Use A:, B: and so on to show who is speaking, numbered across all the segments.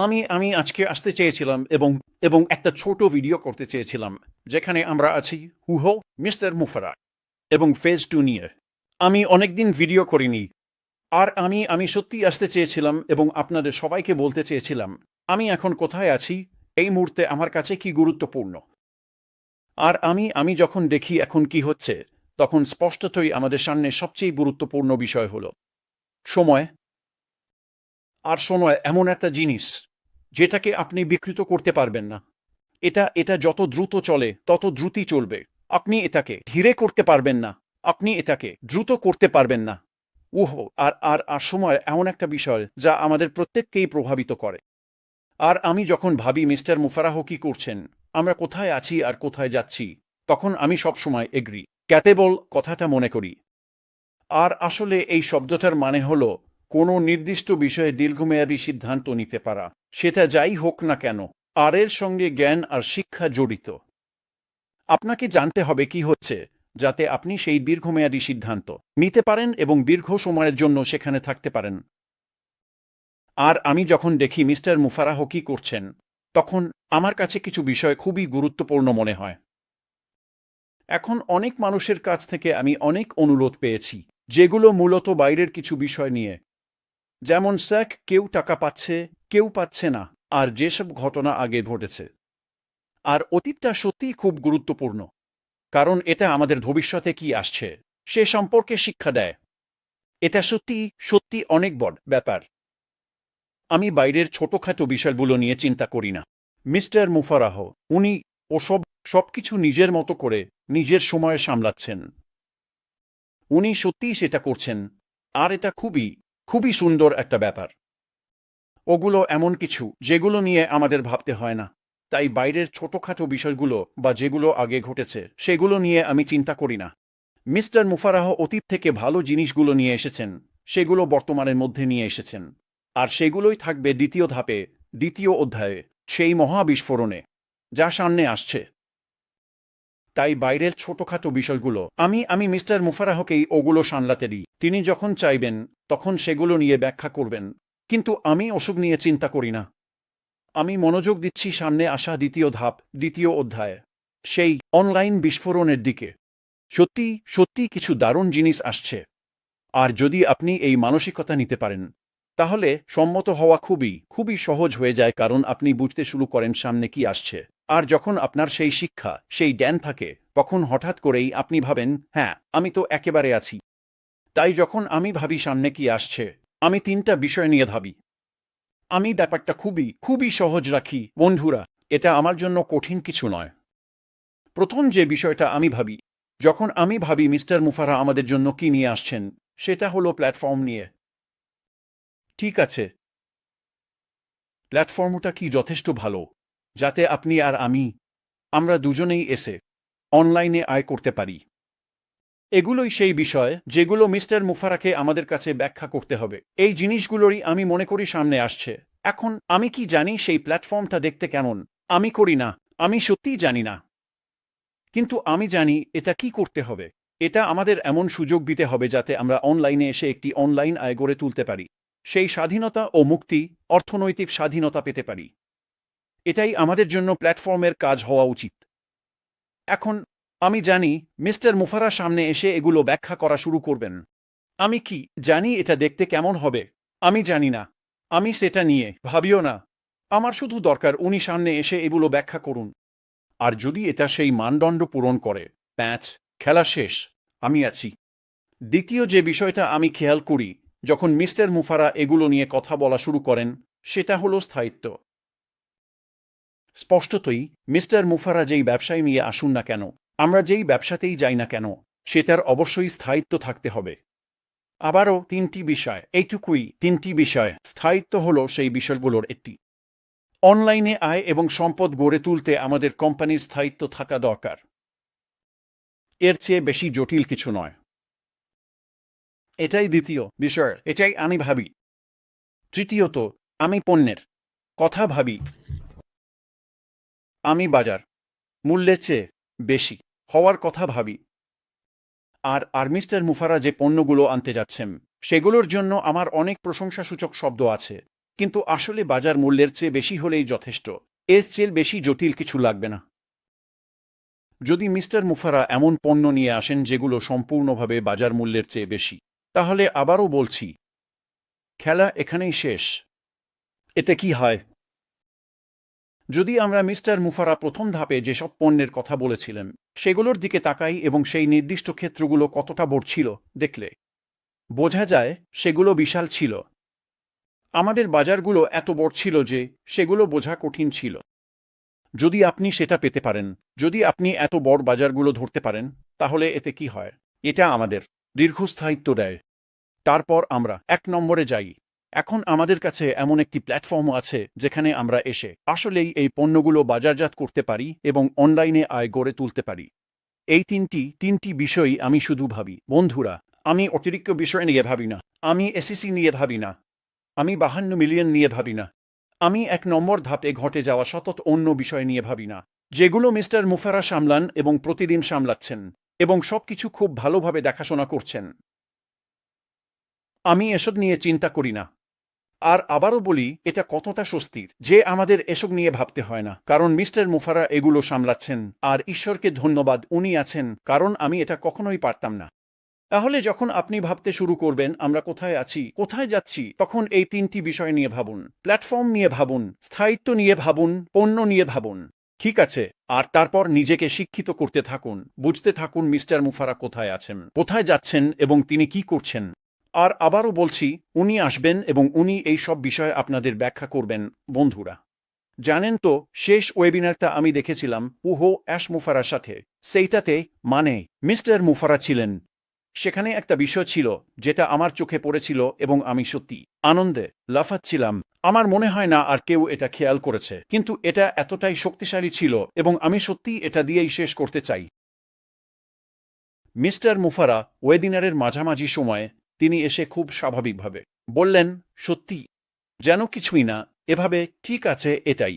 A: আমি আজকে আসতে চেয়েছিলাম এবং একটা ছোট ভিডিও করতে চেয়েছিলাম যেখানে আমরা আছি হুহো মিস্টার মুফারা এবং ফেজ 2 নিয়ে। আমি অনেকদিন ভিডিও করিনি। আর আমি সত্যি আসতে চেয়েছিলাম এবং আপনাদের সবাইকে বলতে চেয়েছিলাম আমি এখন কোথায় আছি, এই মুহূর্তে আমার কাছে কি গুরুত্বপূর্ণ। আর আমি যখন দেখি এখন কি হচ্ছে, তখন স্পষ্টতই আমাদের সামনে সবচেয়ে গুরুত্বপূর্ণ বিষয় হলো সময়। আর সময় এমন একটা জিনিস যেটাকে আপনি বিকৃত করতে পারবেন না। এটা যত দ্রুত চলে তত দ্রুতই চলবে। আপনি এটাকে ধীরে করতে পারবেন না, আপনি এটাকে দ্রুত করতে পারবেন না। ওহো! আর সময় এমন একটা বিষয় যা আমাদের প্রত্যেককেই প্রভাবিত করে। আর আমি যখন ভাবি মিস্টার মুফারাহ কি করছেন, আমরা কোথায় আছি আর কোথায় যাচ্ছি, তখন আমি সবসময় এগ্রি ক্যাতেবল কথাটা মনে করি। আর আসলে এই শব্দটার মানে হল কোনো নির্দিষ্ট বিষয়ে দীর্ঘমেয়াদী সিদ্ধান্ত নিতে পারা, সেটা যাই হোক না কেন। আর এর সঙ্গে জ্ঞান আর শিক্ষা জড়িত। আপনাকে জানতে হবে কি হচ্ছে, যাতে আপনি সেই দীর্ঘমেয়াদী সিদ্ধান্ত নিতে পারেন এবং দীর্ঘ সময়ের জন্য সেখানে থাকতে পারেন। আর আমি যখন দেখি মিস্টার মুফারাহ কি করছেন, তখন আমার কাছে কিছু বিষয় খুবই গুরুত্বপূর্ণ মনে হয়। এখন অনেক মানুষের কাছ থেকে আমি অনেক অনুরোধ পেয়েছি, যেগুলো মূলত বাইরের কিছু বিষয় নিয়ে। যেমন স্যাক কেউ টাকা পাচ্ছে, কেউ পাচ্ছে না, আর যেসব ঘটনা আগে ঘটেছে। আর অতীতটা সত্যিই খুব গুরুত্বপূর্ণ, কারণ এটা আমাদের ভবিষ্যতে কি আসছে সে সম্পর্কে শিক্ষা দেয়। এটা সত্যি অনেক বড় ব্যাপার। আমি বাইরের ছোটখাটো বিষয়গুলো নিয়ে চিন্তা করি না। মিস্টার মুফারাহ, উনি সবকিছু নিজের মতো করে নিজের সময়ে সামলাচ্ছেন। উনি সত্যিই সেটা করছেন, আর এটা খুবই সুন্দর একটা ব্যাপার। ওগুলো এমন কিছু যেগুলো নিয়ে আমাদের ভাবতে হয় না। তাই বাইরের ছোটখাটো বিষয়গুলো বা যেগুলো আগে ঘটেছে সেগুলো নিয়ে আমি চিন্তা করি না। মিস্টার মুফারাহ অতীত থেকে ভালো জিনিসগুলো নিয়ে এসেছেন, সেগুলো বর্তমানের মধ্যে নিয়ে এসেছেন। আর সেগুলোই থাকবে দ্বিতীয় ধাপে, দ্বিতীয় অধ্যায়ে, সেই মহাবিস্ফোরণে যা সামনে আসছে। তাই বাইরের ছোটখাটো বিষয়গুলো আমি মিস্টার মুফারাহকেই ওগুলো সামলাতে দিই। তিনি যখন চাইবেন তখন সেগুলো নিয়ে ব্যাখ্যা করবেন, কিন্তু আমি ওসব নিয়ে চিন্তা করি না। আমি মনোযোগ দিচ্ছি সামনে আসা দ্বিতীয় ধাপ, দ্বিতীয় অধ্যায়, সেই অনলাইন বিস্ফোরণের দিকে। সত্যি কিছু দারুণ জিনিস আসছে। আর যদি আপনি এই মানসিকতা নিতে পারেন, তাহলে সম্মত হওয়া খুবই সহজ হয়ে যায়, কারণ আপনি বুঝতে শুরু করেন সামনে কি আসছে। আর যখন আপনার সেই শিক্ষা, সেই জ্ঞান থাকে, তখন হঠাৎ করেই আপনি ভাবেন, হ্যাঁ, আমি তো একেবারে আছি। তাই যখন আমি ভাবি সামনে কি আসছে, আমি ৩টা বিষয় নিয়ে ভাবি। আমি ব্যাপারটা খুবই সহজ রাখি বন্ধুরা, এটা আমার জন্য কঠিন কিছু নয়। প্রথম যে বিষয়টা আমি ভাবি, যখন আমি ভাবি মিস্টার মুফারা আমাদের জন্য কি নিয়ে আসছেন, সেটা হলো প্ল্যাটফর্ম নিয়ে। ঠিক আছে, প্ল্যাটফর্মটা কি যথেষ্ট ভালো, যাতে আপনি আর আমরা দুজনেই এসে অনলাইনে আয় করতে পারি? এগুলোই সেই বিষয় যেগুলো মিস্টার মুফারাকে আমাদের কাছে ব্যাখ্যা করতে হবে। এই জিনিসগুলোরই আমি মনে করি সামনে আসছে। এখন আমি কি জানি সেই প্ল্যাটফর্মটা দেখতে কেমন? আমি করি না, আমি সত্যিই জানি না। কিন্তু আমি জানি এটা কি করতে হবে। এটা আমাদের এমন সুযোগ দিতে হবে যাতে আমরা অনলাইনে এসে একটি অনলাইন আয় গড়ে তুলতে পারি। সেই স্বাধীনতা ও মুক্তি, অর্থনৈতিক স্বাধীনতা পেতে পারি। এটাই আমাদের জন্য প্ল্যাটফর্মের কাজ হওয়া উচিত। এখন আমি জানি মিস্টার মুফারা সামনে এসে এগুলো ব্যাখ্যা করা শুরু করবেন। আমি কি জানি এটা দেখতে কেমন হবে? আমি জানি না। আমি সেটা নিয়ে ভাবিও না। আমার শুধু দরকার উনি সামনে এসে এগুলো ব্যাখ্যা করুন। আর যদি এটা সেই মানদণ্ড পূরণ করে, প্যাচ, খেলা শেষ, আমি আছি। দ্বিতীয় যে বিষয়টা আমি খেয়াল করি যখন মিস্টার মুফারা এগুলো নিয়ে কথা বলা শুরু করেন, সেটা হলো স্থায়িত্ব। স্পষ্টতই মিস্টার মুফারা যেই ব্যবসায় নিয়ে আসুন না কেন, আমরা যেই ব্যবসাতেই যাই না কেন, সেটার অবশ্যই স্থায়িত্ব থাকতে হবে। আবারও ৩টি বিষয়, এইটুকুই ৩টি বিষয়। স্থায়িত্ব হলো সেই বিষয়গুলোর একটি। অনলাইনে আয় এবং সম্পদ গড়ে তুলতে আমাদের কোম্পানির স্থায়িত্ব থাকা দরকার। এর চেয়ে বেশি জটিল কিছু নয়। এটাই দ্বিতীয় বিষয়, এটাই আমি ভাবি। তৃতীয়ত, আমি পণ্যের কথা ভাবি। আমি বাজার মূল্যের চেয়ে বেশি হওয়ার কথা ভাবি। আর মিস্টার মুফারা যে পণ্যগুলো আনতে যাচ্ছেন, সেগুলোর জন্য আমার অনেক প্রশংসাসূচক শব্দ আছে। কিন্তু আসলে বাজার মূল্যের চেয়ে বেশি হলেই যথেষ্ট। এর চেয়ে বেশি জটিল কিছু লাগবে না। যদি মিস্টার মুফারা এমন পণ্য নিয়ে আসেন যেগুলো সম্পূর্ণভাবে বাজার মূল্যের চেয়ে বেশি, তাহলে আবারও বলছি, খেলা এখানেই শেষ। এতে কি হয়? যদি আমরা মিস্টার মুফারা প্রথম ধাপে যেসব পণ্যের কথা বলেছিলেন সেগুলোর দিকে তাকাই এবং সেই নির্দিষ্ট ক্ষেত্রগুলো কতটা বড় ছিল দেখলে বোঝা যায় সেগুলো বিশাল ছিল। আমাদের বাজারগুলো এত বড় ছিল যে সেগুলো বোঝা কঠিন ছিল। যদি আপনি সেটা পেতে পারেন, যদি আপনি এত বড় বাজারগুলো ধরতে পারেন, তাহলে এতে কি হয়? এটা আমাদের দীর্ঘস্থায়িত্ব দেয়। তারপর আমরা ১ নম্বরে যাই। এখন আমাদের কাছে এমন একটি প্ল্যাটফর্ম আছে যেখানে আমরা এসে আসলেই এই পণ্যগুলো বাজারজাত করতে পারি এবং অনলাইনে আয় গড়ে তুলতে পারি। এই তিনটি বিষয়ই আমি শুধু ভাবি। বন্ধুরা, আমি অতিরিক্ত বিষয় নিয়ে ভাবি না। আমি এসিসি নিয়ে ভাবি না। আমি ৫২ মিলিয়ন নিয়ে ভাবি না। আমি ১ নম্বর ধাপে ঘটে যাওয়া সতত অন্য বিষয় নিয়ে ভাবি না, যেগুলো মিস্টার মুফারা সামলান এবং প্রতিদিন সামলাচ্ছেন এবং সবকিছু খুব ভালোভাবে দেখাশোনা করছেন। আমি এসব নিয়ে চিন্তা করি না। আর আবারও বলি, এটা কতটা স্বস্তির যে আমাদের এসব নিয়ে ভাবতে হয় না, কারণ মিস্টার মুফারা এগুলো সামলাচ্ছেন। আর ঈশ্বরকে ধন্যবাদ, উনি আছেন, কারণ আমি এটা কখনোই পারতাম না। তাহলে যখন আপনি ভাবতে শুরু করবেন আমরা কোথায় আছি, কোথায় যাচ্ছি, তখন এই ৩টি বিষয় নিয়ে ভাবুন। প্ল্যাটফর্ম নিয়ে ভাবুন, স্থায়িত্ব নিয়ে ভাবুন, পণ্য নিয়ে ভাবুন। ঠিক আছে? আর তারপর নিজেকে শিক্ষিত করতে থাকুন, বুঝতে থাকুন মিস্টার মুফারা কোথায় আছেন, কোথায় যাচ্ছেন এবং তিনি কি করছেন। আর আবারও বলছি, উনি আসবেন এবং উনি এই সব বিষয়ে আপনাদের ব্যাখ্যা করবেন। বন্ধুরা, জানেন তো, শেষ ওয়েবিনারটা আমি দেখেছিলাম অ্যাশ মুফারার সাথে। সেইটাতে মানে মিস্টার মুফারা ছিলেন। সেখানে একটা বিষয় ছিল যেটা আমার চোখে পড়েছিল এবং আমি সত্যি আনন্দে লাফাচ্ছিলাম। আমার মনে হয় না আর কেউ এটা খেয়াল করেছে, কিন্তু এটা এতটাই শক্তিশালী ছিল এবং আমি সত্যি এটা দিয়েই শেষ করতে চাই। মিস্টার মুফারা ওয়েবিনারের মাঝামাঝি সময়ে তিনি এসে খুব স্বাভাবিকভাবে বললেন, সত্যি যেন কিছুই না, এভাবে ঠিক আছে, এটাই।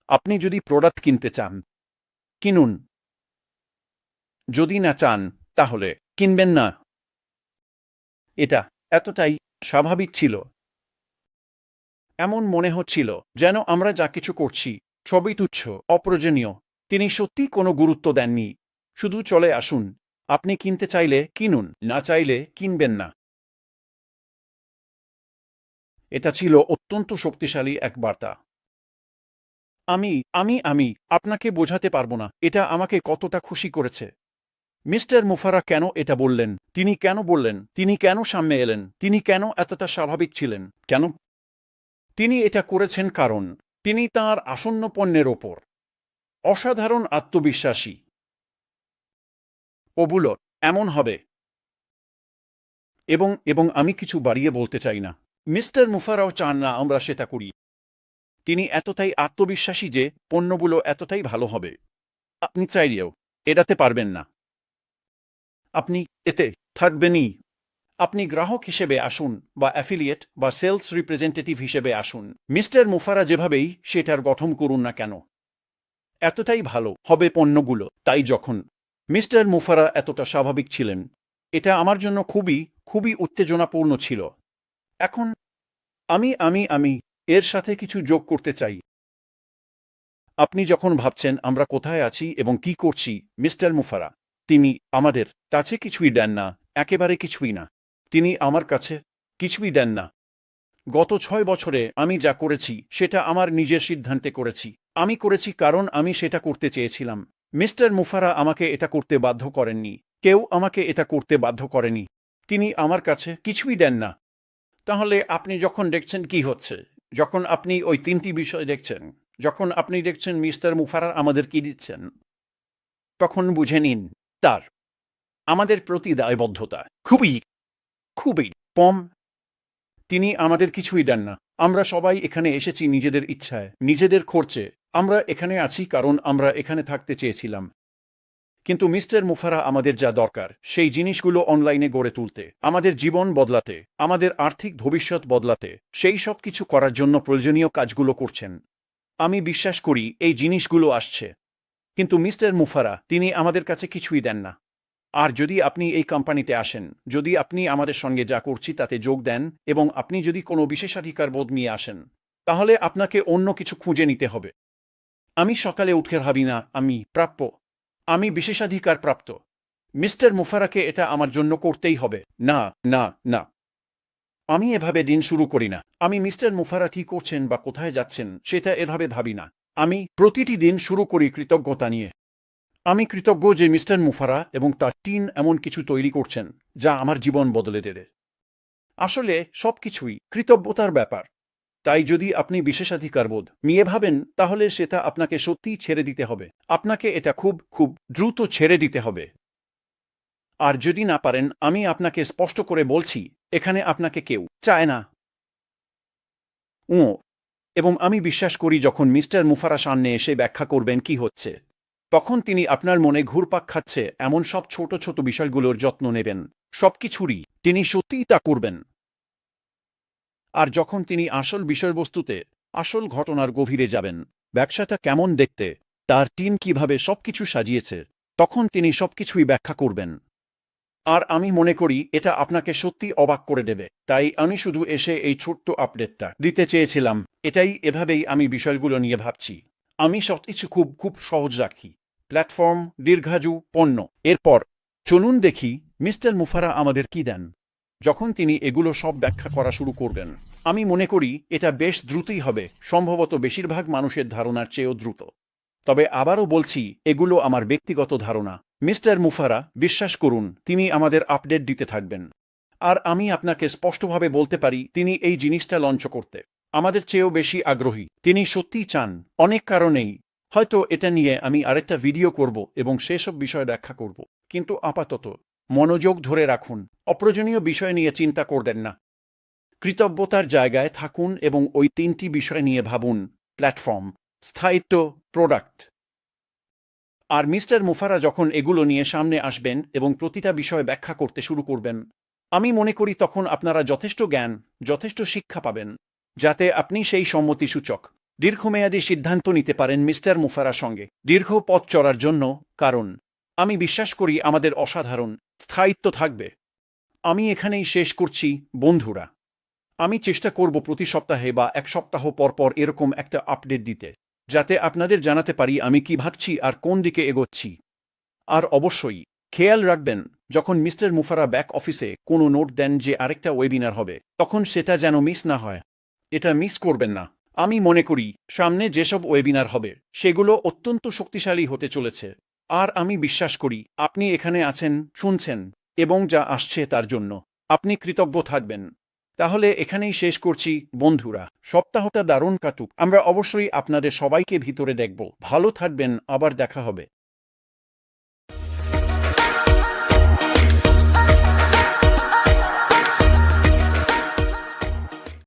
A: আপনি যদি প্রোডাক্ট কিনতে চান, কিনুন। যদি না চান, তাহলে কিনবেন না। এটা এতটাই স্বাভাবিক ছিল। এমন মনে হচ্ছিল যেন আমরা যা কিছু করছি সবই তুচ্ছ, অপ্রয়োজনীয়। তিনি সত্যি কোনো গুরুত্ব দেননি। শুধু চলে আসুন, আপনি কিনতে চাইলে কিনুন, না চাইলে কিনবেন না। এটা ছিল অত্যন্ত শক্তিশালী এক বার্তা। আমি আমি আমি আপনাকে বোঝাতে পারবো না এটা আমাকে কতটা খুশি করেছে। মিস্টার মুফারা কেন এটা বললেন? তিনি কেন বললেন? তিনি কেন সামনে এলেন? তিনি কেন এতটা স্বাভাবিক ছিলেন? কেন? তিনি এটা করেছেন কারণ তিনি তাঁর আসন্ন পণ্যের ওপর অসাধারণ আত্মবিশ্বাসী। ওগুলো এমন হবে। এবং আমি কিছু বাড়িয়ে বলতে চাই না। মিস্টার মুফারাও চান না আমরা সেটা করি। তিনি এতটাই আত্মবিশ্বাসী যে পণ্যগুলো এতটাই ভালো হবে, আপনি চাইলেও এড়াতে পারবেন না। আপনি এতে থাকবেনই। আপনি গ্রাহক হিসেবে আসুন, বা অ্যাফিলিয়েট বা সেলস রিপ্রেজেন্টেটিভ হিসেবে আসুন। মিস্টার মুফারা যেভাবেই সেটার গঠন করুন না কেন, এতটাই ভালো হবে পণ্যগুলো। তাই যখন মিস্টার মুফারা এতটা স্বাভাবিক ছিলেন, এটা আমার জন্য খুবই খুবই উত্তেজনাপূর্ণ ছিল। এখন আমি এর সাথে কিছু যোগ করতে চাই। আপনি যখন ভাবছেন আমরা কোথায় আছি এবং কি করছি, মিস্টার মুফারা তিনি আমাদের কাছে কিছুই দেন না, একেবারে কিছুই না। তিনি আমার কাছে কিছুই দেন না। গত ৬ বছরে আমি যা করেছি সেটা আমার নিজের সিদ্ধান্তে করেছি। আমি করেছি কারণ আমি সেটা করতে চেয়েছিলাম। মিস্টার মুফারা আমাকে এটা করতে বাধ্য করেননি। কেউ আমাকে এটা করতে বাধ্য করেনি। তিনি আমার কাছে কিছুই দেন না। তাহলে আপনি যখন দেখছেন কি হচ্ছে, যখন আপনি ওই ৩টি বিষয় দেখছেন, যখন আপনি দেখছেন মিস্টার মুফারা আমাদের কি দিচ্ছেন, তখন বুঝে নিন তার আমাদের প্রতি দায়বদ্ধতা খুবই খুবই কম। তিনি আমাদের কিছুই দেন না। আমরা সবাই এখানে এসেছি নিজেদের ইচ্ছায়, নিজেদের খরচে। আমরা এখানে আছি কারণ আমরা এখানে থাকতে চেয়েছিলাম। কিন্তু মিস্টার মুফারা আমাদের যা দরকার সেই জিনিসগুলো অনলাইনে গড়ে তুলতে, আমাদের জীবন বদলাতে, আমাদের আর্থিক ভবিষ্যৎ বদলাতে, সেই সব কিছু করার জন্য প্রয়োজনীয় কাজগুলো করছেন। আমি বিশ্বাস করি এই জিনিসগুলো আসছে। কিন্তু মিস্টার মুফারা তিনি আমাদের কাছে কিছুই দেন না। আর যদি আপনি এই কোম্পানিতে আসেন, যদি আপনি আমাদের সঙ্গে যা করছি তাতে যোগ দেন এবং আপনি যদি কোনো বিশেষাধিকার বোধ নিয়ে আসেন, তাহলে আপনাকে অন্য কিছু খুঁজে নিতে হবে। আমি সকালে উঠে ভাবি না আমি প্রাপ্য, আমি বিশেষাধিকার প্রাপ্ত। মিস্টার মুফারাকে এটা আমার জন্য করতেই হবে। না, না, না। আমি এভাবে দিন শুরু করি না। আমি মিস্টার মুফারা কি করছেন বা কোথায় যাচ্ছেন সেটা এভাবে ভাবি না। আমি প্রতিটি দিন শুরু করি কৃতজ্ঞতা নিয়ে। আমি কৃতজ্ঞ যে মিস্টার মুফারা এবং তার টিম এমন কিছু তৈরি করছেন যা আমার জীবন বদলে দেবে। আসলে সবকিছুই কৃতজ্ঞতার ব্যাপার। তাই যদি আপনি বিশেষাধিকার বোধ নিয়ে ভাবেন তাহলে সেটা আপনাকে সত্যিই ছেড়ে দিতে হবে। আপনাকে এটা খুব খুব দ্রুত ছেড়ে দিতে হবে। আর যদি না পারেন আমি আপনাকে স্পষ্ট করে বলছি এখানে আপনাকে কেউ চায় না। এবং আমি বিশ্বাস করি যখন মিস্টার মুফারা সামনে এসে ব্যাখ্যা করবেন কি হচ্ছে, তখন তিনি আপনার মনে ঘুরপাক খাচ্ছে এমন সব ছোট ছোট বিষয়গুলোর যত্ন নেবেন। সবকিছুরই তিনি সত্যিই তা করবেন। আর যখন তিনি আসল বিষয়বস্তুতে, আসল ঘটনার গভীরে যাবেন, ব্যবসাটা কেমন দেখতে, তার টিম কিভাবে সবকিছু সাজিয়েছে, তখন তিনি সবকিছুই ব্যাখ্যা করবেন। আর আমি মনে করি এটা আপনাকে সত্যি অবাক করে দেবে। তাই আমি শুধু এসে এই ছোট্ট আপডেটটা দিতে চেয়েছিলাম। এভাবেই আমি বিষয়গুলো নিয়ে ভাবছি। আমি সবকিছু খুব খুব সহজ রাখি। প্ল্যাটফর্ম, দীর্ঘায়ু, পণ্য। এরপর চলুন দেখি মিস্টার মুফারা আমাদের কি দেন। যখন তিনি এগুলো সব ব্যাখ্যা করা শুরু করবেন, আমি মনে করি এটা বেশ দ্রুতই হবে, সম্ভবত বেশিরভাগ মানুষের ধারণার চেয়েও দ্রুত। তবে আবারও বলছি এগুলো আমার ব্যক্তিগত ধারণা। মিস্টার মুফারা, বিশ্বাস করুন তিনি আমাদের আপডেট দিতে থাকবেন। আর আমি আপনাকে স্পষ্টভাবে বলতে পারি তিনি এই জিনিসটা লঞ্চ করতে আমাদের চেয়েও বেশি আগ্রহী। তিনি সত্যিই চান, অনেক কারণেই। হয়তো এটা নিয়ে আমি আরেকটা ভিডিও করব এবং সেসব বিষয় ব্যাখ্যা করব। কিন্তু আপাতত মনোযোগ ধরে রাখুন, অপ্রয়োজনীয় বিষয় নিয়ে চিন্তা করবেন না। কৃতজ্ঞতার জায়গায় থাকুন এবং ওই তিনটি বিষয় নিয়ে ভাবুন: প্ল্যাটফর্ম, স্থায়িত্ব, প্রোডাক্ট। আর মিস্টার মুফারা যখন এগুলো নিয়ে সামনে আসবেন এবং প্রতিটা বিষয় ব্যাখ্যা করতে শুরু করবেন, আমি মনে করি তখন আপনারা যথেষ্ট জ্ঞান, যথেষ্ট শিক্ষা পাবেন, যাতে আপনি সেই সম্মতিসূচক দীর্ঘমেয়াদী সিদ্ধান্ত নিতে পারেন মিস্টার মুফারার সঙ্গে দীর্ঘ পথ চলার জন্য। কারণ আমি বিশ্বাস করি আমাদের অসাধারণ স্থায়িত্ব থাকবে। আমি এখানেই শেষ করছি বন্ধুরা। আমি চেষ্টা করব প্রতি সপ্তাহে বা এক সপ্তাহ পর পর এরকম একটা আপডেট দিতে, যাতে আপনাদের জানাতে পারি আমি কি ভাবছি আর কোন দিকে এগোচ্ছি। আর অবশ্যই খেয়াল রাখবেন যখন মিস্টার মুফারা ব্যাক অফিসে কোনো নোট দেন যে আরেকটা ওয়েবিনার হবে, তখন সেটা যেন মিস না হয়। এটা মিস করবেন না। আমি মনে করি সামনে যেসব ওয়েবিনার হবে সেগুলো অত্যন্ত শক্তিশালী হতে চলেছে। আর আমি বিশ্বাস করি আপনি এখানে আছেন, শুনছেন এবং যা আসছে তার জন্য আপনি কৃতজ্ঞ থাকবেন। তাহলে এখানেই শেষ করছি বন্ধুরা। সপ্তাহটা দারুণ কাটুক। আমরা অবশ্যই আপনাদের সবাইকে ভিতরে দেখব। ভালো থাকবেন, আবার দেখা হবে।